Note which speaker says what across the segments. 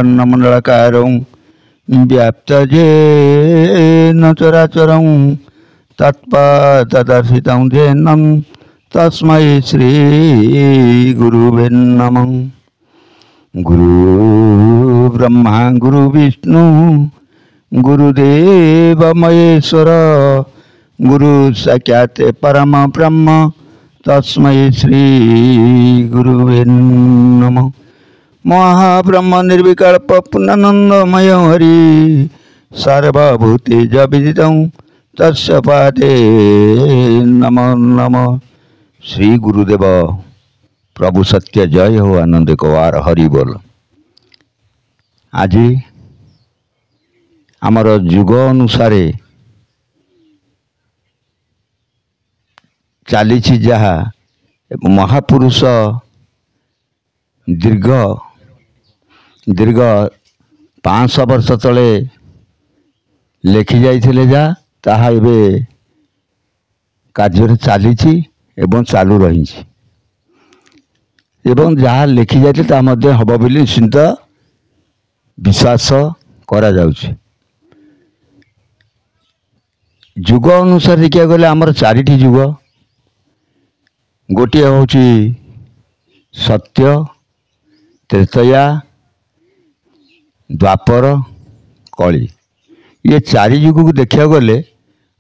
Speaker 1: ब्रह्माण्डनाखण्डमण्डलाकारं व्याप्तजेन चराचरं तत्पदर्शितं येनं तस्मै श्रीगुरुवे नमः। गुरु ब्रह्मा गुरु विष्णु गुरुदेव महेश्वर गुरु साक्षात् परम ब्रह्म तस्मै श्री गुरुवे नमः। महाब्रह्म निर्विकल्प पूर्णानंदमय हरि सर्वभूतेज विदितं तस्य पादे नमो नमः। श्री गुरुदेव प्रभु सत्य जय हो आनंद कुमार हरि बोल। आज आमर जुग अनुसार चली जहा महापुरुष दीर्घ 500 वर्ष तले लेखि जाइथिले जा ताहा एबे कार्य चली एवं चालू रही एवं जहाँ लेखि जाइथिले ता मध्ये हब बोली निश्चित विश्वास करा जाउछि। जुग अनुसार देखा गले आमर 4टी जुग गोटे हूँ सत्य त्रेतया द्वापर कली। ये 4 जुग को देखा गले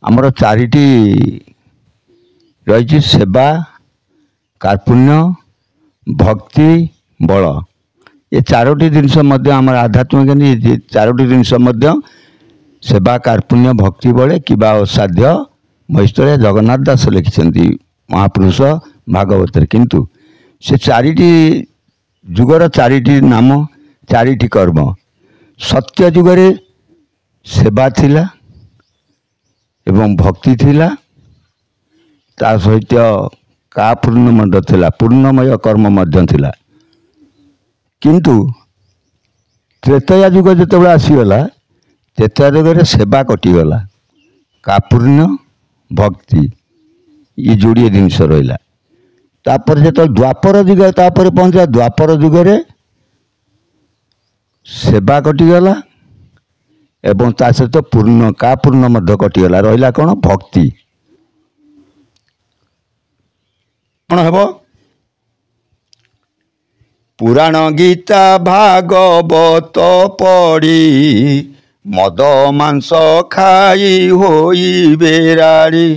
Speaker 1: आमर 4टी रही सेवा कार्पुण्य भक्ति बल। ये 4टी जिनस आमर आध्यात्मिक ये 4टी जिनस सेवा कार्पुण्य भक्ति बले कि असाध्य मैस्तरिया जगन्नाथ दास लिखिं महापुरुष भागवत। किंतु से 4टी जुगर 4टी नाम 4टी कर्म। सत्य जुगरे सेवा थिला एवं भक्ति थिला ता सहित का पूर्णमय थिला पूर्णमय कर्म मध्य थिला। किंतु त्रेतया जुग जो आसीगला त्रेतया जुगरे सेवा कटिगला का पूर्ण भक्ति ये जोड़िए जिनस रहा। तापर जो द्वापर जुग तापर पहुंचा द्वापर जुगरे सेवा कटिगला एवं ता सहित पूर्ण का पूर्ण मध्य कटिगला रहा कौन भक्ति कौन हेब पुराण गीता भागवत पढ़ी मद मांस खाई होई बेराड़ी।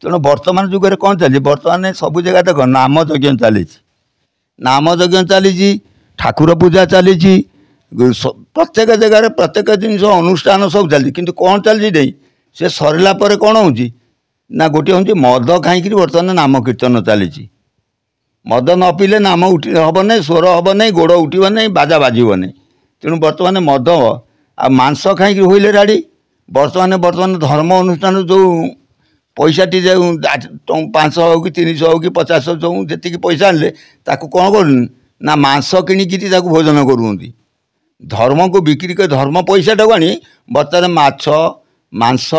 Speaker 1: तेणु वर्तमान जुगे कौन चली वर्तमान सब जगह देख नाम यज्ञ चली नाम यज्ञ चली ठाकुर पूजा चली प्रत्येक जगार प्रत्येक जिन अनुष्ठान सब चलती। किंतु कौन चलती नहीं से सरला पर कौन हो ना गोटे हूँ मद खाई बर्तमान नाम कीर्तन चली। मद न पीले नाम उठी हम नहीं स्वर हम नहीं गोड़ उठब नहीं बाजा बाजब नहीं। तेणु बर्तमान मद आ मांस खाई होइले राड़ी। बर्तमान धर्म अनुष्ठान जो पैसा टी 500 हो कि 300 हो कि 50 जो जी पैसा आनले ताकू कौन कर ना मांस किणिकी भोजन करुँच धर्म को बिक्री कर धर्म पैसा टाक आनी बर्तमान माछ मांस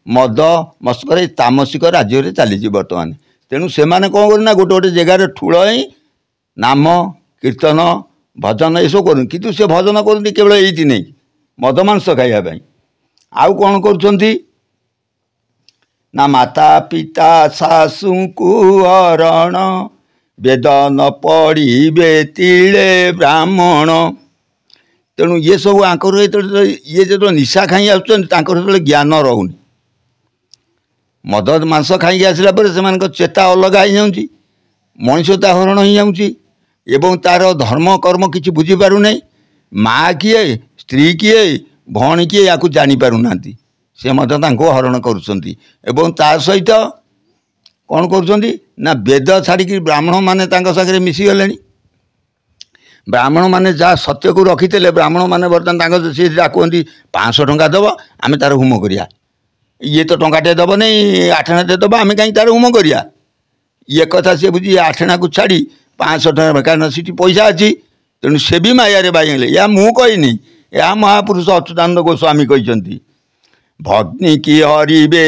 Speaker 1: मद मस्कर तामसिक राज्य चली बर्तमान। तेणु से कौन करना गोटे गोटे जगार ठूल ही नाम कीर्तन भजन ये सब कर कि से भजन करती केवल ये नहीं मद मांस खाइबाई आउ कौन कर माता पिता शाशु को हरण वेद न पढ़े तिले ब्राह्मण। तेणु ये सब आंकर ये जो निशा खाई आसो ज्ञान रोनी मद मांस खाई आसला से चेता अलग हो जाऊँगी मनीषता हरण हो जाऊँगी तार धर्म कर्म किसी बुझीपार नहीं। माँ किए स्त्री किए भौणी किए या जापार ना से हरण करा सहित कौन कर वेद छाड़ी ब्राह्मण माने सागर मिसीगले। ब्राह्मण माने जहाँ सत्य को रखी थे ब्राह्मण माने बर्तमान सी कहती 500 टंका दब आम तार होम करिया ये तो टंकाटे दब नहीं 8 आना दब आम कहीं तार होम करिया ये कथा सी बुझी 8 आना को छाड़ी 500 टंका कारण सीटी पैसा अच्छी। तेणु से भी मायारे बाइले या मु कहनी या महापुरुष अच्युतानंद गोस्वामी कहते भग्नि की हरिबे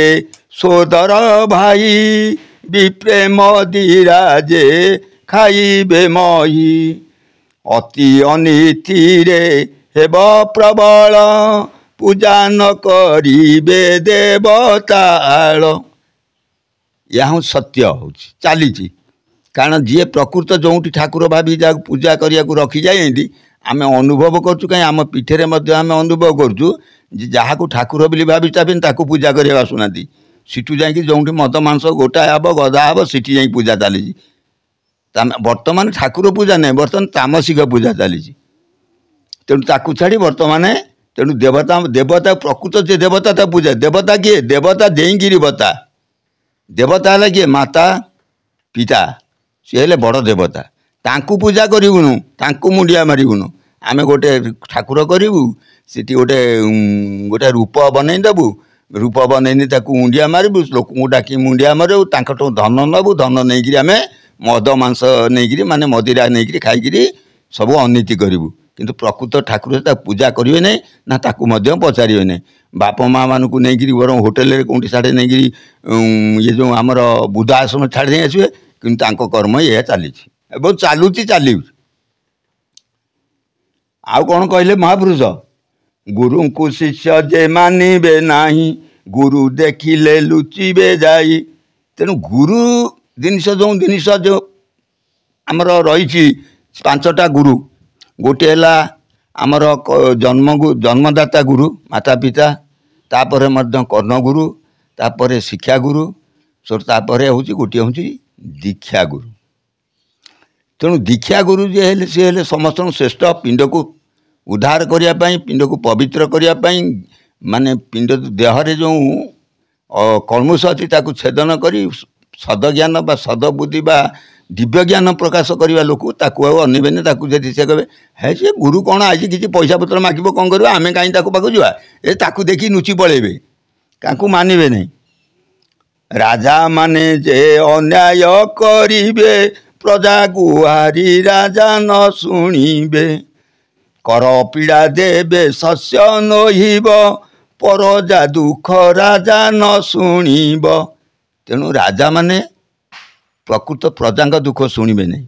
Speaker 1: सोदर भाई विप्रेम दिराजे खाइबे मही अति अनीति रे हेब प्रबल पूजा न करिबे देवताल। यह सत्य हो चली कारण जी प्रकृत जो ठाकुर भाभी जहाँ पूजा करने रखी जाए आम अनुभव करूँ कहीं आम पीठे आम अनुभव करूँ जहाँ को ठाकुर बोली भाभी चाहे पूजा करने आसुना सीठू जा जो मद मांस गोटा हे गधा हे सीठी जा पूजा चली बर्तमान ठाकुर पूजा नहीं बर्तमान तामसिक पूजा चली तेणु ताकू छाड़ी बर्तमान तेणु देवता देवता प्रकृत जे देवता पूजा देवता किए देवता देईगिरी बता देवता है किए माता पिता सी हेले बड़ देवता तांकू पूजा करूँ तांकू मुंडिया मारूँ आम गोटे ठाकुर करूँ सीटी गोटे गोटे रूप बनईदेबू रूप बनईनी मुंडिया मारू लोक डाक मुंडिया मारू तांकठू धन नबू धन नहीं आम मद मांस नहीं माने मदिरा नहीं खाई सब अनीति करूँ किंतु प्रकृत ठाकुर पूजा करेंगे नहीं ना ताकू पचारे नहीं बाप माँ मानक नहीं बर होटेल कौटी साढ़े नहीं ये जो आमर बुद्ध आश्रम छाड़ दे आसवे कि कर्म यह चली चलुची चल आउ कौन कहले महापुरुष गुरु को शिष्य जे मानिबे नाही गुरु देखिले लुचिबे जाई। तेणु गुरु जिनिस जो आमर रही पांचटा गुरु गोटे है आमर जन्मदाता गुरु माता पिता तापर कर्ण गुरु तापर शिक्षा गुरु तापर हूँ गोटे हूँ दीक्षा गुरु। तेणु दीक्षा गुरु जे हेले सी हेले समस्त श्रेष्ठ पिंड को उद्धार करने पिंड को पवित्र करने माने पिंड देहरे जो कलमुष अच्छी छेदन कर सदज्ञान बा सदबुद्धि बा दिव्य ज्ञान प्रकाश करवा लोक अनबेनि जी से कहे है सी गुरु कौन आज किसी पैसा पत्र मागिब कौन कर आम कहीं पाक जा ए देखी नुची पलैबे क्या मानवे नहीं। राजा माने जे अन्याय करिबे प्रजा गुहारी राजा न शुणिबे कर पीड़ा देबे शस्य नहिब परजा दुख राजा न शुणिब। तेणु राजा माने प्रकृत प्रजा दुख शुणिबे नहीं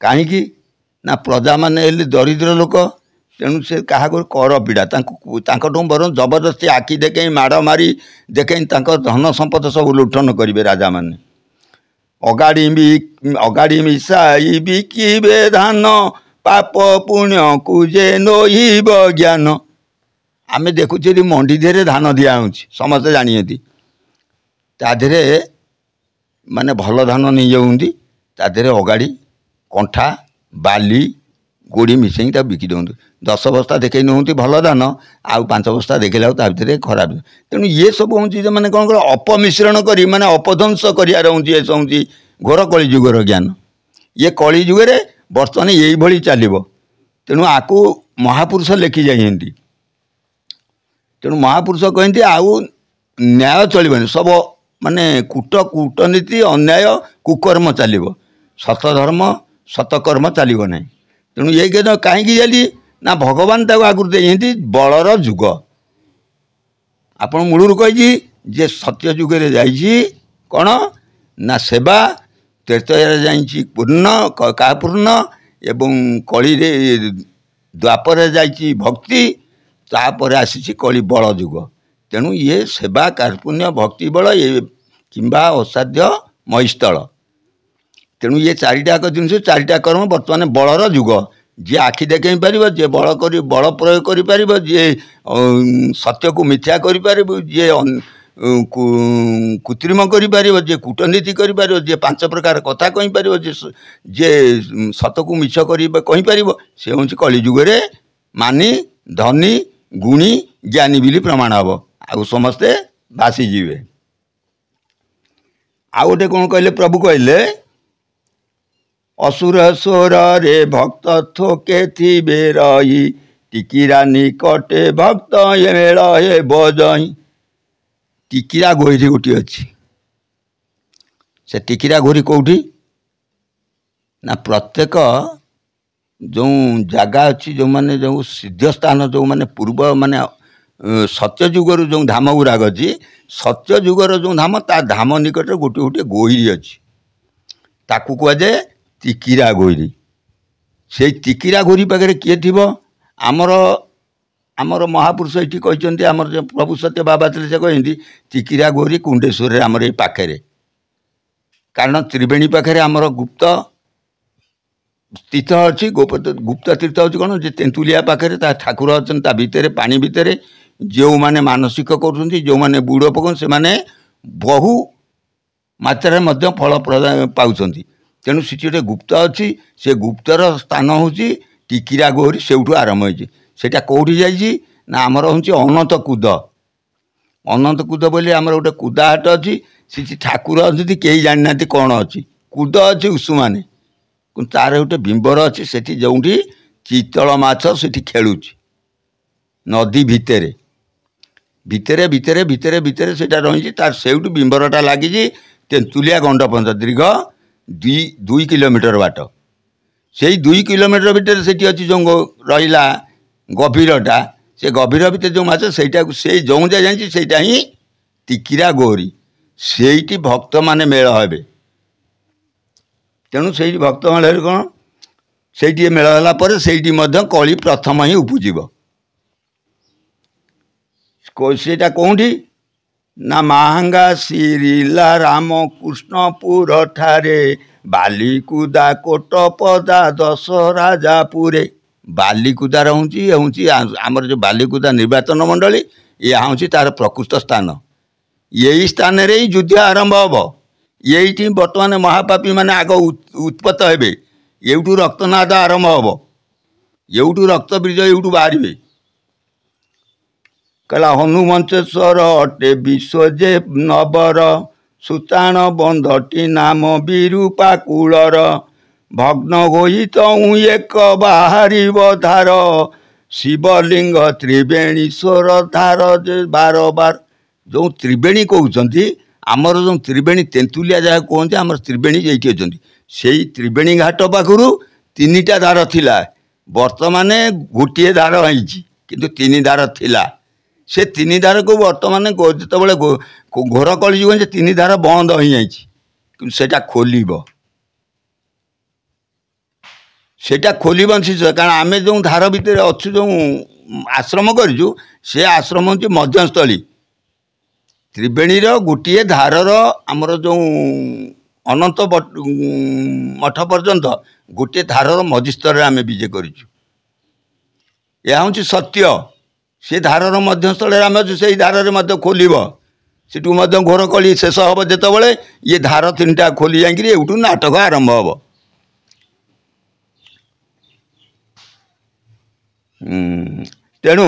Speaker 1: कहीं ना प्रजा माने दरिद्र लोक तेणु से क्या कर पीड़ा बर जबरदस्ती आखि देखे माड़ मारी देखे धन संपद सब लुठन करेंगे राजा माने अगाड़ी मिसाई बिकिबे धान पाप पुण्य को जे नहिब ज्ञान। आम देखुचे मंडी देहरे धान दिया समस्ते जानी ताधे माने भल धान नहीं जाऊँगी ताधे अगाड़ी कंठा बाली गोड़ी मिसेई बिकी दौंत 10 बस्ता देखई नौती भल धान आउ 5 बस्ता देखला भितर खराब। तेणु ये सब हूँ मैंने कौन कर अपमिश्रण कर माने अपध्वंस करार हूँ ये सब हूँ घोर कलिजुगर ज्ञान ये कलिजुगे बर्तमान यही चलो। तेणु आकु महापुरुष लेखि जाइंती तेणु महापुरुष कहते आउ न्याय चलबनी सब माने कूटनीति अन्याय कुकर्म चलो सतधर्म सतकर्म चलो ना। तेणु ये कहीं जाली ना भगवान आगुरी देखते बलर जुग आपण मूलर कही जे सत्य जुगे जाइए कौन ना सेवा त्रेतया जाइए पूर्ण का पूर्ण एवं कली द्वापर जाइए भक्ति तापर आसी कली बल जुग। तेणु ये सेवा कार्पुण्य भक्ति बल ये किंबा असाध्य महिस्थल। तेणु ये चारिटाक जिनस चारिटा कर्म बर्तमान बलर जुग जी आखि देखई पार जे बल कर बल प्रयोग कर जे सत्य को मिथ्या कर जे कृत्रिम कर जे कूटनीति कर जे 5 प्रकार कथा कहीपर जे सत को मिछ कहीपर से हूँ कलिजुगे मानी धनी गुणी ज्ञानी बिली प्रमाण हम आउ समस्ते भासीजे। आउ गोटे कौन कहले प्रभु कहले असुर स्वर रे भक्त थोके थिबे रही टिकिरा निकटे भक्त मेल हे बजई। टिकिरा गोरी गोटी अच्छी से टिकिरा गोरी कौटी ना प्रत्येक जो जगह अच्छी जो माने जो सिद्ध स्थान जो माने पूर्व माने सत्यजुगर जो धाम गुराक अच्छी सत्यजुगर जो धाम ता धाम निकट गोटे गोटे गोईरी अच्छी ताकू कहुए टिकिरा गोरी से टिकिरा गोरी पाखे किए थी आमर आमर महापुरुष ये कहते आमर जो प्रभु सत्य बाबा थे से कहते टिकिरा गोरी कुंडेश्वर आमर ये पाखे कारण त्रिवेणी पाखे आमर गुप्त तीर्थ अच्छी गुप्त तीर्थ हूँ कौन जे तेंतुलिया पाखे ठाकुर अच्छा भितर पानी भितर जो मैंने मानसिक कर जो मैंने बुड़ पकाउन से मैंने बहु मात्रा फल प्रदान पाँच तेणु से गोटे गुप्त अच्छी से गुप्तर स्थान हूँ टिकिरा गोहरी से आरंभ होटा कौटी जाइए ना आमर हूँ अनंत कूद बोली आमर गोटे कूदा हाट अच्छी से ठाकुर अच्छी कहीं जानी ना कौन अच्छी कूद अच्छी उसुमाने तार गोटे बिंबर अच्छी से जो चितल माछ से खेलु नदी भितर भितर भितर भितर भितर से रही तार से बिंबरटा लगी तेंतुलिया गंडपंच दीर्घ 2 किलोमीटर बाट से 2 किलोमीटर भितर से अच्छी जो रहा गभीरटा से गभीर भितर जो माछ से जो जाए से ही टिकिरा गोहरी से भक्त माने मेल हे तेणु से भक्त मेल कौन से मेल है से कली प्रथम ही उपजीव सेटा कौटी ना महांगा सिरिला राम कृष्णपुर ठारे बालीकुदा कोटपदा दश राजापुरे बालीकुदार हूँ आमर जो बालीकुदा निर्वाचन मंडली यह हूँ तार प्रकृत स्थान यही स्थान रे ही युद्ध आरंभ हम ये बर्तमान महापापी माने आग उत्पत्त हे एवटू रक्तनाद आरंभ हम एवटू रक्त बीज एवटू बाहर कहला हनुमंतेश्वर अटे विश्व जे नबर सुताण बंधटी नाम विरूपाकूलर भग्न होई तो एक बाहर धार शिवलिंग त्रिवेणीश्वर धार बार बार जो त्रिवेणी कहते आमर जो त्रिवेणी तेंतुलिया जहाँ कहते आमर त्रिवेणी ये अच्छा त्रिवेणी घाट पाखु 3टा धार थिला वर्तमान गोटे धार होती तीन धार थिला से 3 धार को वर्तमान जो घोर कली जुग 3 धार बंद हो जाटा खोल सेटा खोल कारण आम जो धार भितर अच्छु जो आश्रम करूँ से आश्रम हूँ मध्यस्थली त्रिवेणीर गोटे धारर आमर जो अनंत मठ पर्यंत गोटे धारर मध्यस्थल आम विजे करूँ यह हूँ सत्य से धारर मध्यस्थल आम से धारे खोल सेठू घोर कली शेष हम जिते ये धार 3टा खोली जाकि एवटू नाटक आरंभ हम तेणु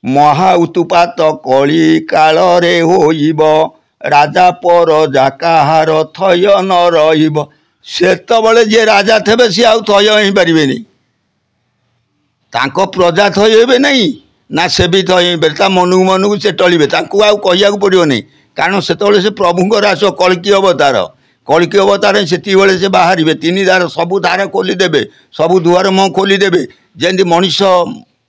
Speaker 1: महा उत्पात कली काल रे होइब राजा पर जा कहार थय न रहिब सेतबले जे राजा थे सी आउ थय हो पारे तांको प्रजा थय हेबे नहीं ना से भी थय ता मनकू मनकू से टलिबे तांको आउ कहिया पड़ो नहीं कारण से प्रभुंर आस कल्कि अवतार से से बाहर 3 धार सबू धार खोलीदेवे सबू दुआर मुँह खोलीदेवे जमी मनीष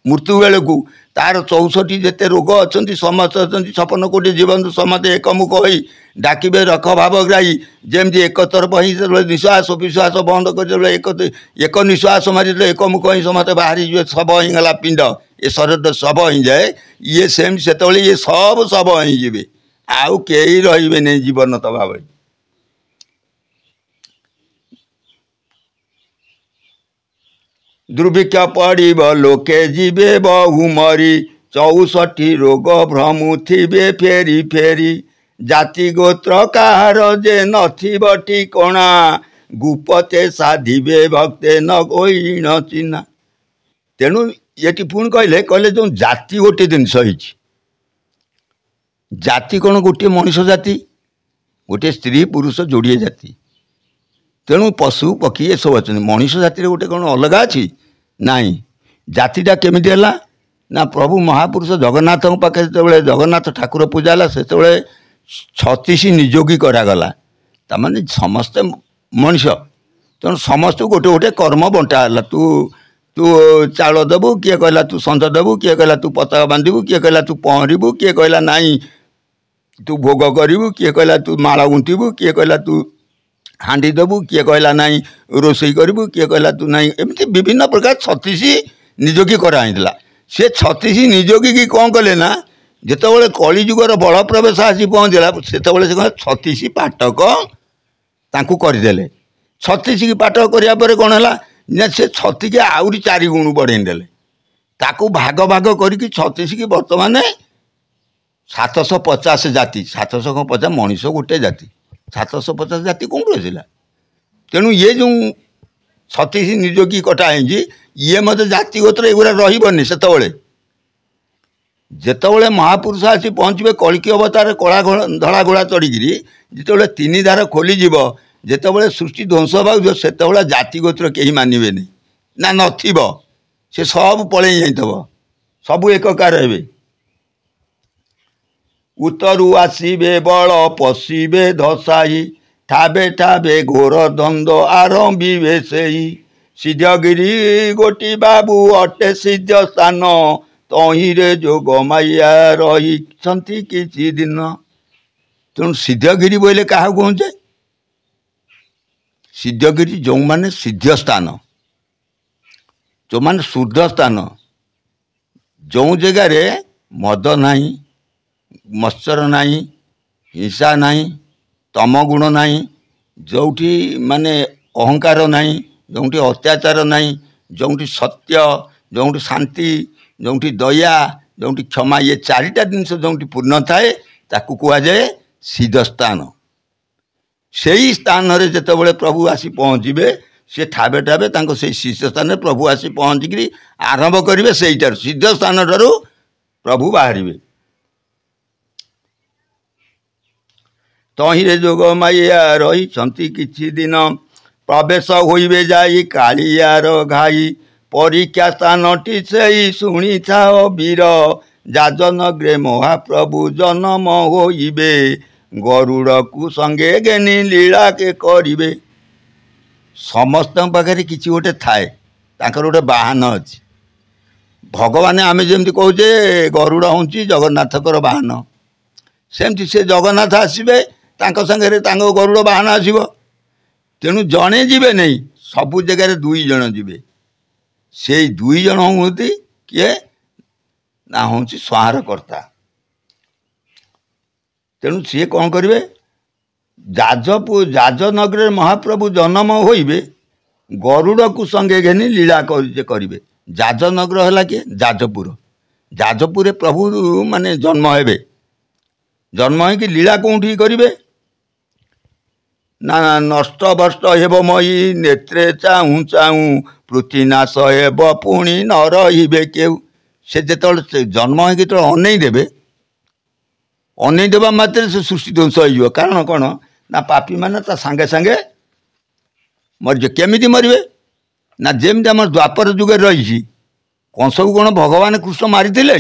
Speaker 1: मृत्यु बेलू तार 64 जिते रोग अच्छा समस्त अच्छा 56 कोटी जीवन समस्त एकमुख हो डाकिबे रख भावग्राही जमी एक तरफ ही निश्वास विश्वास बंद कर एक निश्वास मारे एकमुख ही समस्त बाहरी शब होगा पिंड ये शरीर शब हो जाए ये सेम से ये सब शब हो आउ कई रे नहीं जीवन तो भाव दुर्भिक्ष पड़ब लोके जीवे बहु मरी 64 रोग भ्रमु थिबे फेरी फेरी जाति गोत्र कहार जे नथिब ठिकणा गुपते साधिबे भक्ते न गोईण चिन्हा तेणु ये पुणी कहले जो जाति गोटे जिनस जाति कौन गोटे मनीष जाति गोटे स्त्री पुरुष जोड़िए जाति तेणु पशु पक्षी ये सब अच्छा मनीष जाति गोटे कौन अलग अच्छी नाई जातिटा केमिति है ना प्रभु महापुरुष जगन्नाथ पाखे जो जगन्नाथ ठाकुर पूजा है से 36 निजोगी करागला तमाने समस्ते मनीष तेणु समस्त गोटे गोटे कर्म बंटा तू तू चाउल देबू किए कहला तू सन्ध देबू किए कहला तू पताका बांधबू किए कहला तू पहरबू किए कहला नाई तू भोग करू किए कहला तू माला गुंथबू किए कहला तू हांडी देबू किए कहला नाई रोसई करू किए कहला तू नाई एमती विभिन्न प्रकार 36 ନିଯୋଗୀ କରାହେଇଥିଲା। ସେ 36 ନିଯୋଗୀ କି କ'ଣ କଲେ ନା ଯେତେବେଳେ କଳିଯୁଗର ବଳ ପ୍ରବେଶ ଆସି ପହଞ୍ଚିଲା ସେତେବେଳେ ସେ 36 ପାଟକ ତାଙ୍କୁ କରିଦେଲେ। 36 ପାଟକ କରିବା ପରେ କ'ଣ ହେଲା ନା ସେ 36 ଆହୁରି 4 ଗୁଣ ବଢ଼େଇ ଦେଲେ। ତାକୁ ଭାଗ ଭାଗ କରିକି 36 କି ବର୍ତ୍ତମାନ 750 ଜାତି। 750 ମଣିଷ ଗୋଟେ ଜାତି, 750 ଜାତି କେଉଁଠୁ ଆସିଲା? ତେଣୁ ଇଏ ଯେଉଁ 36 ନିଯୋଗୀ କଟା ହେଇଛି ଇଏ ମଧ୍ୟ ଜାତି ଗୋତ୍ର ଏଗୁଡ଼ା ରହିବନି। ସେତେବେଳେ ଯେତେବେଳେ ମହାପୁରୁଷ ଆସି ପହଞ୍ଚିବେ କଳିକି ଅବତାର କଳା ଧଳା ଘୋଡ଼ା ଚଢ଼ିକିରି ଯେତେବେଳେ 3 ଦ୍ୱାର ଖୋଲିଯିବ, ଯେତେବେଳେ ସୃଷ୍ଟି ଧ୍ୱଂସ ହେବାକୁ ସେତେବେଳେ ଜାତି ଗୋତ୍ର କେହି ମାନିବେନି ନା ନଥିବ, ସେ ସବୁ ପଳେଇ ଯାଇଥିବ, ସବୁ ଏକକାର ହେବେ। ଉତ୍ତରୁ ଆସିବେ ବଳ ପଶିବେ ଧସାଇ, ଠାବେ ଠାବେ ଘୋର ଦ୍ୱନ୍ଦ ଆରମ୍ଭିବେ ସେଇ। ସିଦ୍ଧଗିରି ଗୋଟି ବାବୁ ଅଟେ ସିଦ୍ଧ ସ୍ଥାନ, ତହିଁରେ ଯୋଗ ମାୟା ରହିଛନ୍ତି କିଛି ଦିନ। ତେଣୁ ସିଦ୍ଧଗିରି ବୋଇଲେ କାହାକୁ କହୁଛେ? ସିଦ୍ଧଗିରି ଯେଉଁମାନେ ସିଦ୍ଧ ସ୍ଥାନ, ଯେଉଁମାନେ ଶୁଦ୍ଧ ସ୍ଥାନ, ଯେଉଁ ଜାଗାରେ ମଦ ନାହିଁ, ମତ୍ସର ନାହିଁ, ହିଂସା ନାହିଁ, ତମଗୁଣ ନାହିଁ, ଯେଉଁଠି ମାନେ ଅହଙ୍କାର ନାହିଁ, ଯେଉଁଠି ଅତ୍ୟାଚାର ନାହିଁ, ଯେଉଁଠି ସତ୍ୟ, ଯେଉଁଠି ଶାନ୍ତି, ଯେଉଁଠି ଦୟା, ଯେଉଁଠି କ୍ଷମା, ଇଏ 4ଟା ଜିନିଷ ଯେଉଁଠି ପୂର୍ଣ୍ଣ ଥାଏ ତାକୁ କୁହାଯାଏ ସିଦ୍ଧ ସ୍ଥାନ। ସେଇ ସ୍ଥାନରେ ଯେତେବେଳେ ପ୍ରଭୁ ଆସି ପହଞ୍ଚିବେ ସେ ଠାବେ ଠାବେ ତାଙ୍କ ସେଇ ସିଦ୍ଧ ସ୍ଥାନରେ ପ୍ରଭୁ ଆସି ପହଞ୍ଚିକିରି ଆରମ୍ଭ କରିବେ। ସେଇଠାରୁ ସିଦ୍ଧ ସ୍ଥାନଠାରୁ ପ୍ରଭୁ ବାହାରିବେ। ତହିଁରେ ଯୋଗ ମାୟା ରହିଛନ୍ତି କିଛି ଦିନ, ପ୍ରବେଶ ହୋଇବେ ଯାଇ କାଳିଆର ଘାଇ। ପରୀକ୍ଷା ସ୍ଥାନଟି ସେଇ ଶୁଣିଥାଅ ବୀର, ଯାଜନଗ୍ରେ ମହାପ୍ରଭୁ ଜନମ ହୋଇବେ। ଗରୁଡ଼କୁ ସଙ୍ଗେ ଘେନି ଲୀଳା କେ କରିବେ। ସମସ୍ତଙ୍କ ପାଖରେ କିଛି ଗୋଟେ ଥାଏ, ତାଙ୍କର ଗୋଟେ ବାହନ ଅଛି। ଭଗବାନ ଆମେ ଯେମିତି କହୁଛେ ଗରୁଡ଼ ହେଉଛି ଜଗନ୍ନାଥଙ୍କର ବାହନ, ସେମିତି ସେ ଜଗନ୍ନାଥ ଆସିବେ, ତାଙ୍କ ସାଙ୍ଗରେ ତାଙ୍କ ଗରୁଡ଼ ବାହନ ଆସିବ। ତେଣୁ ଜଣେ ଯିବେ ନାହିଁ, ସବୁ ଜାଗାରେ 2 ଜଣ ଯିବେ। ସେଇ 2 ଜଣ ହୁଅନ୍ତି କିଏ ନା ହେଉଛି ସଂହାରକର୍ତ୍ତା। ତେଣୁ ସିଏ କ'ଣ କରିବେ? ଯାଜନଗରରେ ମହାପ୍ରଭୁ ଜନ୍ମ ହୋଇବେ, ଗରୁଡ଼କୁ ସଙ୍ଗେ ଘେନି ଲୀଳା କରିବେ। ଯାଜନଗର ହେଲା କିଏ? ଯାଜପୁର। ଯାଜପୁରରେ ପ୍ରଭୁ ମାନେ ଜନ୍ମ ହେବେ। ଜନ୍ମ ହେଇକି ଲୀଳା କେଉଁଠି କରିବେ ନା ନଷ୍ଟ ଭଷ୍ଟ ହେବ ମଇ ନେତ୍ରେ ଚାହୁଁ ଚାହୁଁ, ପୃଥ୍ୱୀନାଶ ହେବ ପୁଣି ନ ରହିବେ କେଉ। ସେ ଯେତେବେଳେ ଜନ୍ମ ହେଇକି ଯେତେବେଳେ ଅନେଇ ଦେବା ମାତ୍ରେ ସେ ସୃଷ୍ଟି ଧ୍ୱଂସ ହେଇଯିବ। କାରଣ କ'ଣ ନା ପାପୀମାନେ ତା ସାଙ୍ଗେ ସାଙ୍ଗେ ମରିଯିବେ। କେମିତି ମରିବେ ନା ଯେମିତି ଆମର ଦ୍ୱାପର ଯୁଗରେ ରହିଛି, କଂସକୁ କ'ଣ ଭଗବାନ କୃଷ୍ଣ ମାରିଥିଲେ?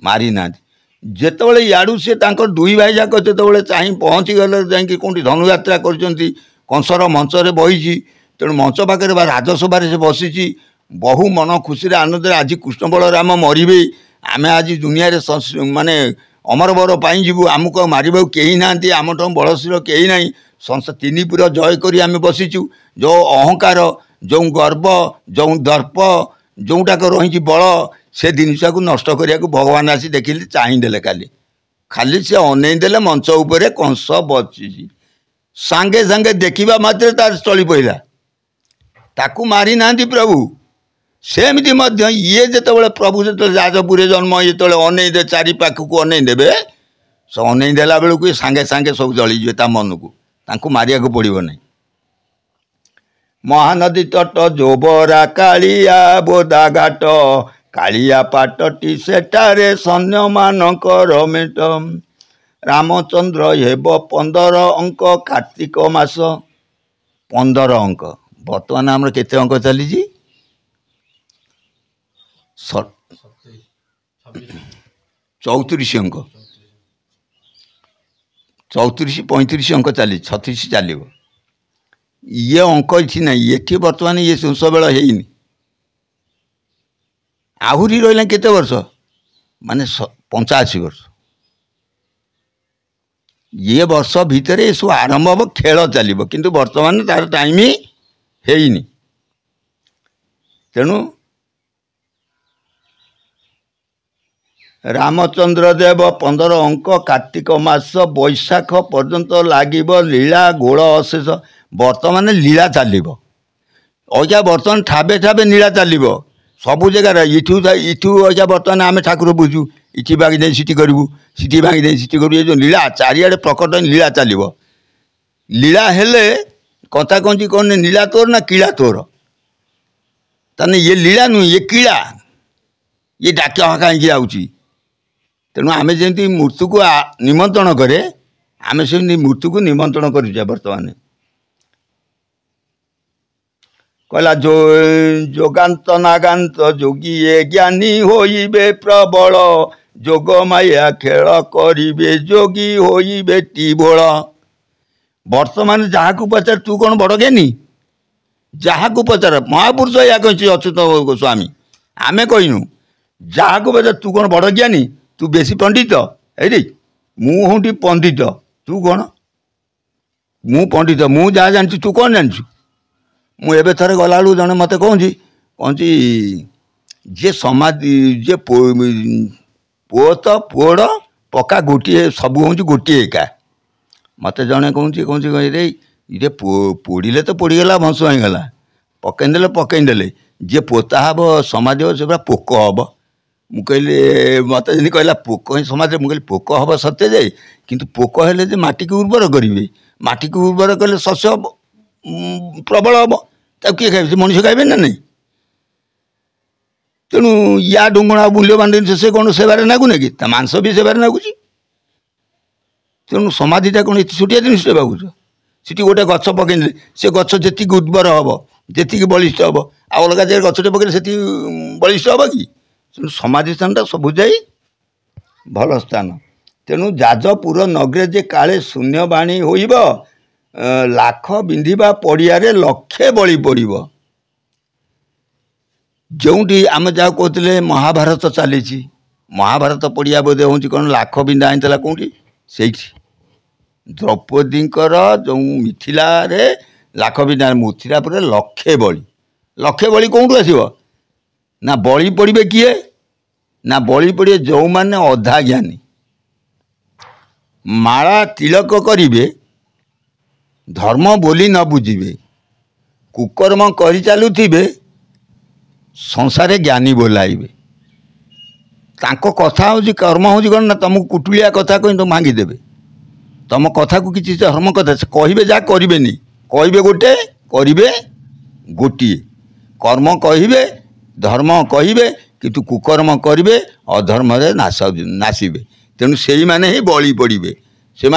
Speaker 1: ମାରିନାହାନ୍ତି। ଯେତେବେଳେ ଇଆଡ଼ୁ ସେ ତାଙ୍କର 2 ଭାଇ ଯାକ ଯେତେବେଳେ ଚାହିଁ ପହଞ୍ଚିଗଲେ ଯାଇକି କେଉଁଠି ଧନୁଯାତ୍ରା କରୁଛନ୍ତି, କଂସର ମଞ୍ଚରେ ବହିଛି। ତେଣୁ ମଞ୍ଚ ପାଖରେ ବା ରାଜସଭାରେ ସେ ବସିଛି, ବହୁ ମନ ଖୁସିରେ ଆନନ୍ଦରେ ଆଜି କୃଷ୍ଣ ବଳରାମ ମରିବେ, ଆମେ ଆଜି ଦୁନିଆରେ ମାନେ ଅମରବର ପାଇଁ ଯିବୁ, ଆମକୁ ଆଉ ମାରିବାକୁ କେହି ନାହାନ୍ତି, ଆମଠୁ ବଳଶୀଳ କେହି ନାହିଁ, 3 ପୁର ଜୟ କରି ଆମେ ବସିଛୁ। ଯେଉଁ ଅହଙ୍କାର, ଯେଉଁ ଗର୍ବ, ଯେଉଁ ଦର୍ପ, ଯେଉଁଟାକ ରହିଛି ବଳ, ସେ ଜିନିଷକୁ ନଷ୍ଟ କରିବାକୁ ଭଗବାନ ଆସି ଦେଖିଲେ, ଚାହିଁଦେଲେ। ଖାଲି ସେ ଅନେଇ ଦେଲେ ମଞ୍ଚ ଉପରେ କଂସ ବସିଛି, ସାଙ୍ଗେ ସାଙ୍ଗେ ଦେଖିବା ମାତ୍ରେ ତାର ଚଳି ପଡ଼ିଲା, ତାକୁ ମାରି ନାହାନ୍ତି ପ୍ରଭୁ। ସେମିତି ମଧ୍ୟ ଇଏ ଯେତେବେଳେ ପ୍ରଭୁ ଯେତେବେଳେ ଯାଜପୁରରେ ଜନ୍ମ, ଯେତେବେଳେ ଅନେଇ ଦେ 4 ପାଖକୁ ଅନେଇ ଦେବେ, ସେ ଅନେଇ ଦେଲା ବେଳକୁ ସାଙ୍ଗେ ସାଙ୍ଗେ ସବୁ ଜଳିଯିବେ ତା ମନକୁ, ତାଙ୍କୁ ମାରିବାକୁ ପଡ଼ିବ ନାହିଁ। ମହାନଦୀ ତଟ ଜୋବରା କାଳିଆ ବୋଦା ଘାଟ, କାଳିଆ ପାଟଟି ସେଠାରେ ସୈନ୍ୟମାନଙ୍କର ମେଟ। ରାମଚନ୍ଦ୍ର ହେବ 15 ଅଙ୍କ କାର୍ତ୍ତିକ ମାସ। 15 ଅଙ୍କ। ବର୍ତ୍ତମାନ ଆମର କେତେ ଅଙ୍କ ଚାଲିଛି? 34 ଅଙ୍କ, 34 35 ଅଙ୍କ ଚାଲିଛି, 36 ଚାଲିବ। ଇଏ ଅଙ୍କ ଏଠି ନାହିଁ, ଏଠି ବର୍ତ୍ତମାନ ଇଏ ଶେଷ ବେଳ ହେଇନି, ଆହୁରି ରହିଲା କେତେ ବର୍ଷ? ମାନେ 85 ବର୍ଷ। ଇଏ ବର୍ଷ ଭିତରେ ଏସବୁ ଆରମ୍ଭ ହେବ, ଖେଳ ଚାଲିବ, କିନ୍ତୁ ବର୍ତ୍ତମାନ ତାର ଟାଇମ୍ ହେଇନି। ତେଣୁ रामचंद्र देव 15 अंक कार्तिक मास बैशाख पर्यंत लगिब लीला गोल अशेष बर्तमान लीला चलो अजा बर्तमान ठाबे ठाबे लीला चलो सबु जगार इठू इठू अजा बर्तमान आम ठाकुर बुझू इटी भांगी सीटी करूँ सीटी भांगी सीटी करूँ ये जो लीला चारिड़े प्रकट लीला चलो लीला हेले कथा कौन कौन लीला तोर ना कीड़ा तोर ताने ये लीला नुह ये कीड़ा ये डाक कहीं आऊँगी तेणु आम जमी मृत्यु को निमंत्रण करे आम से मृत्यु को निमंत्रण कर बर्तमान कहला जो जोगांत नागांत जोगी ये ज्ञानी होइबे प्रबल जोग माया खेल करिबे जोगी होइबे टीबोल वर्तमान जहाँ को पचार तू कौन बड़ ज्ञानी जहाँ को पचार महापुरुष या कही अच्युत गोस्वामी आमे कहनु जहाँ को पचार तू कौन बड़ ज्ञानी तू बेसी पंडित है मुझे पंडित तू कौन मु पंडित मु जहाँ जानी तू कौन जानी मुझे थे गला जड़े मत कौन जे समाज जे पुओ तो पुओड़ पक्का गोटे सब हूँ गोटे एका मत जड़े कौन रे ये पोड़े तो पोड़गला भंस होगला पकईदे जे पोता हम समाज से पूरा पोक हम मुझे मत जी कहला पोक ही समाज मुझे पोक हम सत्य जाए किंतु पोक हेले जे माटी को उर्वर करेंगे माटी को उर्वर कले शस्य प्रबल हम तब किए खाए मनुष्य खाइबे ना नहीं तेणु या डुंगणा मूल्यवान जिन से कौन सेवार नागुने कि मांस भी सेवार नागुच तेणु समाधिटा कौन ये छुटिया जिन भावुच सीटी गोटे गछ पकईदे से गछ जी उर्वर हम जी बलिष्ठ हम आ अलग जगह गछटे पकड़े से बलिष्ठ हम कि तेणु समाधि स्थानटा सबु जाई भल स्थान तेणु जाजपुर नगरे जे काले शून्यवाणी होइब लाख बिंधिबा पड़ियारे लक्षे बलि पड़िब जोटी आम जहाँ कहते महाभारत चली महाभारत पड़िया बोधे हूँ कौन लाख बिंधा आईला कौटी से द्रौपदी जो मिथिला रे लाख बिंधा मिथिलापुर लक्षे बलि कौटू आसो ना बलि पड़े किए ना बलि पड़े जो मैंने अधा ज्ञानी माला तिलक करिवे धर्म बोली न बुझे कुकर्म कर चलुवे संसारे ज्ञानी बोलाइबे तांको कथा हूँ कर्म हूँ कौन ना तुमको कुटुलिया कथा कहीं तुम भांगीदेवे तुम कथा को किसी धर्म कथा कहे जहाँ करेनि कहे गोटे करेंगे गोटे कर्म कहे धर्म कहे किंतु कुकर्म करेंगे अधर्म नाशे तेणु से ही बलि पड़े से